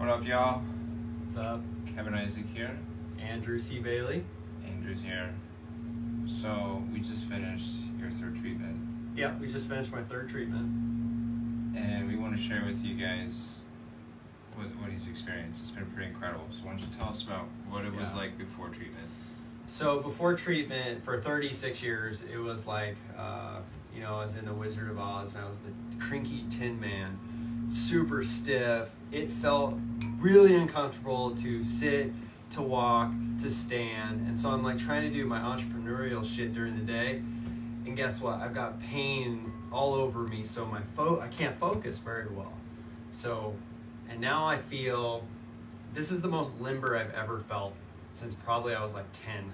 What up, y'all? What's up? Kevin Isaac here. Andrew C. Bailey. Andrew's here. So, we just finished your third treatment. Yeah, we just finished my third treatment. And we want to share with you guys what he's experienced. It's been pretty incredible. So, why don't you tell us about what it was like before treatment? So, before treatment, for 36 years, it was like, I was in The Wizard of Oz, and I was the crinky Tin Man. Super stiff. It felt really uncomfortable to sit, to walk, to stand. And so I'm like trying to do my entrepreneurial shit during the day. And guess what? I've got pain all over me, so I can't focus very well. So, and now I feel this is the most limber I've ever felt since probably I was like 10.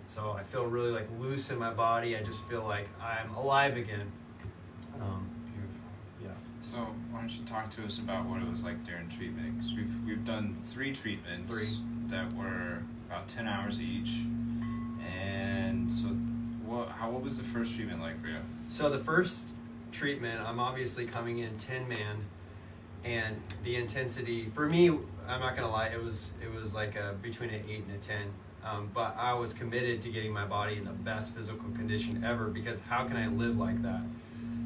So I feel really like loose in my body. I just feel like I'm alive again. Beautiful. Yeah. So why don't you talk to us about what it was like during treatment? Because we've done three treatments that were about 10 hours each. And so what was the first treatment like for you? So the first treatment, I'm obviously coming in 10 man, and the intensity for me, I'm not gonna lie, it was like between an 8 and a 10. But I was committed to getting my body in the best physical condition ever, because how can I live like that?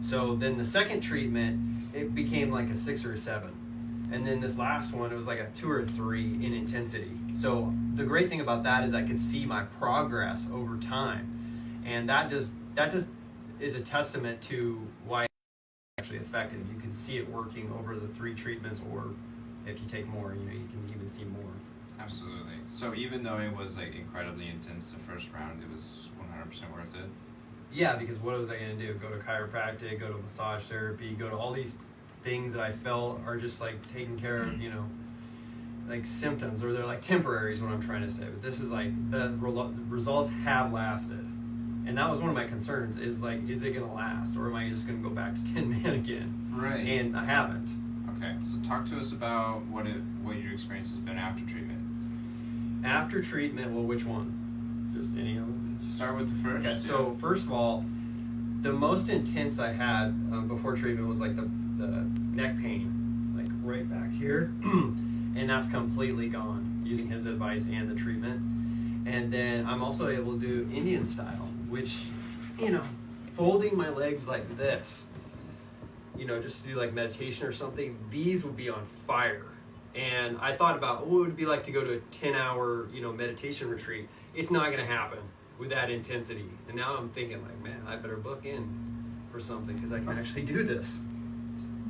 So then the second treatment, it became like a 6 or a 7. And then this last one, it was like a 2 or 3 in intensity. So the great thing about that is I could see my progress over time. And that just is a testament to why it's actually effective. You can see it working over the 3 treatments, or if you take more, you can even see more. Absolutely. So even though it was like incredibly intense the first round, it was 100% worth it? Yeah, because what was I going to do? Go to chiropractic, go to massage therapy, go to all these things that I felt are just like taking care of, like symptoms, or they're like temporary is what I'm trying to say. But this is like the results have lasted. And that was one of my concerns, is like, is it going to last, or am I just going to go back to 10 man again? Right. And I haven't. Okay, so talk to us about what your experience has been after treatment. After treatment, well, which one? Just any of them? Start with the first. Okay, so first of all, the most intense I had before treatment was like the neck pain, like right back here, and that's completely gone using his advice and the treatment. And then I'm also able to do Indian style, which, folding my legs like this, just to do like meditation or something, these would be on fire. And I thought about what it would be like to go to a 10-hour, meditation retreat. It's not going to happen with that intensity. And now I'm thinking like, man, I better book in for something, because I can actually do this.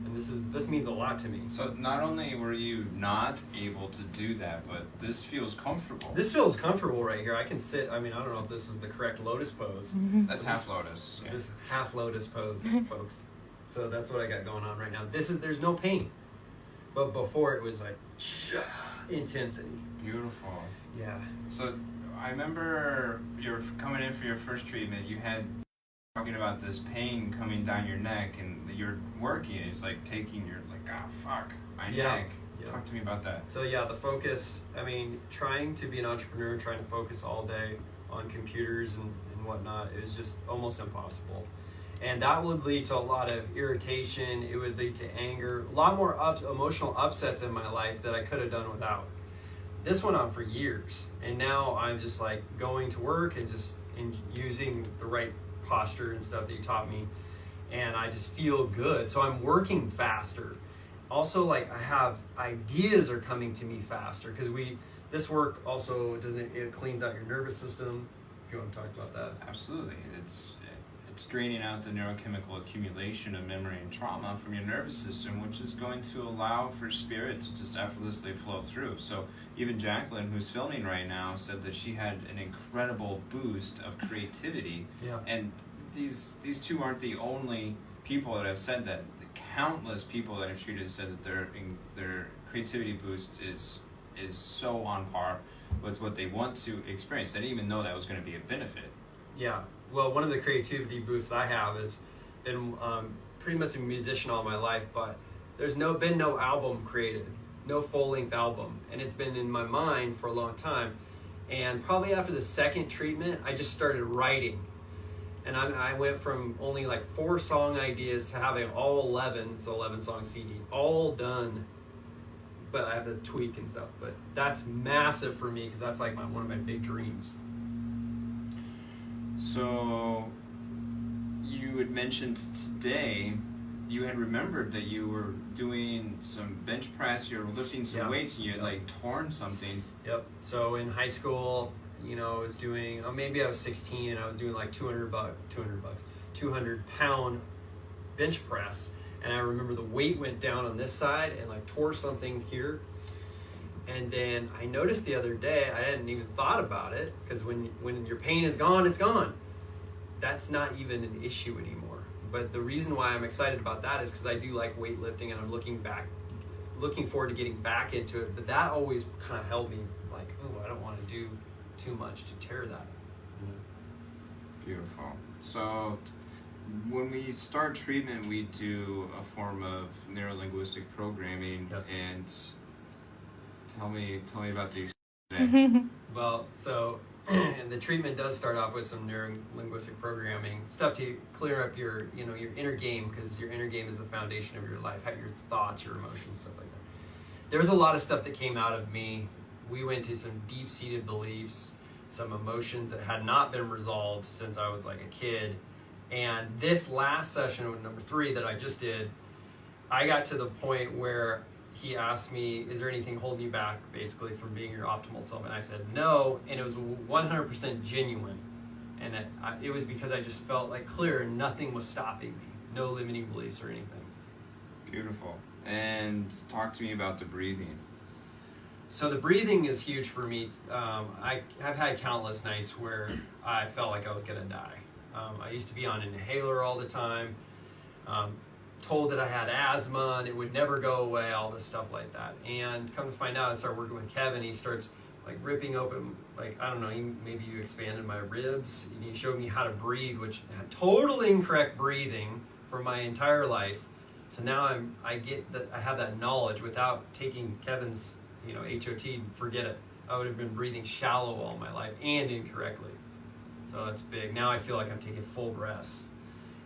And this means a lot to me. So not only were you not able to do that, but this feels comfortable. This feels comfortable right here. I can sit. I mean, I don't know if this is the correct lotus pose. That's half lotus. Yeah. This half lotus pose, folks. So that's what I got going on right now. There's no pain. But before it was like intensity. Beautiful. Yeah. So I remember you're coming in for your first treatment. You had talking about this pain coming down your neck, and you're working. It's like fuck, my neck. Yeah. Talk to me about that. So yeah, the focus. I mean, trying to be an entrepreneur, trying to focus all day on computers and whatnot is just almost impossible. And that would lead to a lot of irritation. It would lead to anger, a lot more emotional upsets in my life that I could have done without. This went on for years, and now I'm just like going to work and just using the right posture and stuff that you taught me, and I just feel good. So I'm working faster. Also, like, I have ideas are coming to me faster, because this work also it cleans out your nervous system. If you want to talk about that. Absolutely. It's draining out the neurochemical accumulation of memory and trauma from your nervous system, which is going to allow for spirit to just effortlessly flow through. So even Jacqueline, who's filming right now, said that she had an incredible boost of creativity. Yeah. And these two aren't the only people that have said that. The countless people that have treated said that their creativity boost is so on par with what they want to experience. They didn't even know that was going to be a benefit. Yeah. Well, one of the creativity boosts I have is been pretty much a musician all my life, but there's been no album created, no full-length album, and it's been in my mind for a long time. And probably after the second treatment, I just started writing. And I went from only like 4 song ideas to having all 11, it's an 11 song CD, all done but I have to tweak and stuff. But that's massive for me because that's like one of my big dreams. So you had mentioned today you had remembered that you were doing some bench press, you were lifting some weights, and you had like torn something. Yep. So in high school, I was doing, maybe I was 16 and I was doing like 200 pound bench press. And I remember the weight went down on this side and like tore something here. And then I noticed the other day, I hadn't even thought about it, because when your pain is gone, it's gone. That's not even an issue anymore. But the reason why I'm excited about that is because I do like weightlifting, and I'm looking forward to getting back into it. But that always kind of held me like, oh, I don't want to do too much to tear that. Beautiful. So when we start treatment, we do a form of neuro-linguistic programming. Yes. And tell me about the experience. Well, so and the treatment does start off with some neuro-linguistic programming stuff to clear up your inner game, because your inner game is the foundation of your life, your thoughts, your emotions, stuff like that. There was a lot of stuff that came out of me. We went to some deep-seated beliefs, some emotions that had not been resolved since I was like a kid. And this last session, number 3 that I just did, I got to the point where he asked me, is there anything holding you back, basically, from being your optimal self? And I said no, and it was 100% genuine. And it was because I just felt like clear and nothing was stopping me. No limiting beliefs or anything. Beautiful. And talk to me about the breathing. So the breathing is huge for me. I have had countless nights where I felt like I was going to die. I used to be on an inhaler all the time. Told that I had asthma and it would never go away, all this stuff like that. And come to find out, I started working with Kevin. He starts like ripping open, like, I don't know, maybe you expanded my ribs, and he showed me how to breathe, which had total incorrect breathing for my entire life. So now I have that knowledge. Without taking Kevin's HOT, forget it. I would have been breathing shallow all my life and incorrectly. So that's big. Now I feel like I'm taking full breaths,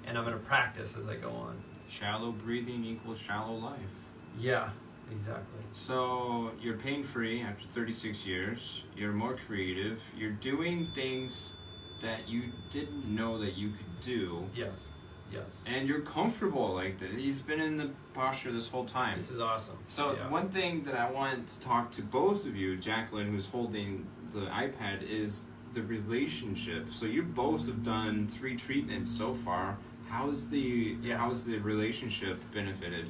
and I'm going to practice as I go on. Shallow breathing equals shallow life. Yeah, exactly. So you're pain-free after 36 years. You're more creative. You're doing things that you didn't know that you could do. Yes. And you're comfortable like that. He's been in the posture this whole time. This is awesome. So one thing that I want to talk to both of you, Jacqueline, who's holding the iPad, is the relationship. So you both have done 3 treatments so far. How's the relationship benefited?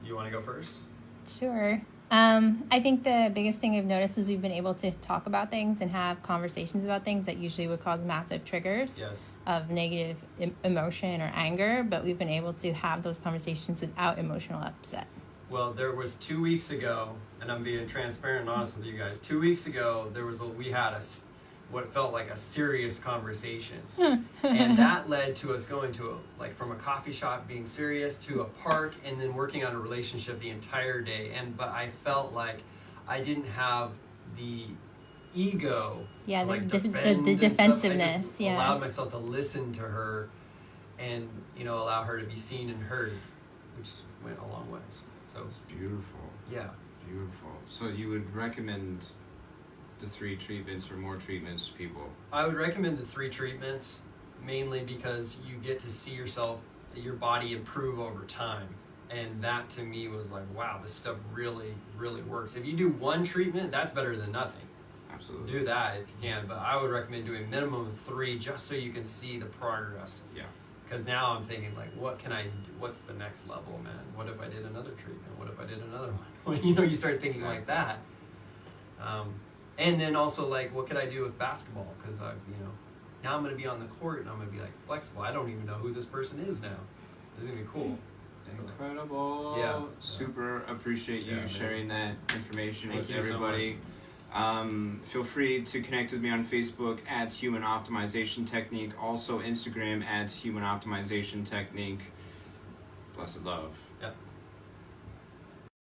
You want to go first? Sure. I think the biggest thing I've noticed is we've been able to talk about things and have conversations about things that usually would cause massive triggers of negative emotion or anger, but we've been able to have those conversations without emotional upset. Well, there was 2 weeks ago, and I'm being transparent and honest with you guys. 2 weeks ago, we had what felt like a serious conversation. And that led to us going to from a coffee shop being serious to a park, and then working on a relationship the entire day. But I felt like I didn't have the ego to the defensiveness. I just allowed myself to listen to her and allow her to be seen and heard, which went a long ways. So it's beautiful. Yeah. Beautiful. So you would recommend the 3 treatments or more treatments to people? I would recommend the 3 treatments, mainly because you get to see your body improve over time. And that to me was like, wow, this stuff really, really works. If you do 1 treatment, that's better than nothing. Absolutely. Do that if you can, but I would recommend doing a minimum of 3 just so you can see the progress. Yeah. Because now I'm thinking like, what can I do? What's the next level, man? What if I did another treatment? What if I did another one? You start thinking like that. And then also what could I do with basketball? Because now I'm going to be on the court and I'm going to be flexible. I don't even know who this person is now. This is going to be cool. Incredible. Yeah. Super appreciate you sharing that information with Thank you everybody. Feel free to connect with me on Facebook at Human Optimization Technique. Also Instagram at Human Optimization Technique. Blessed love.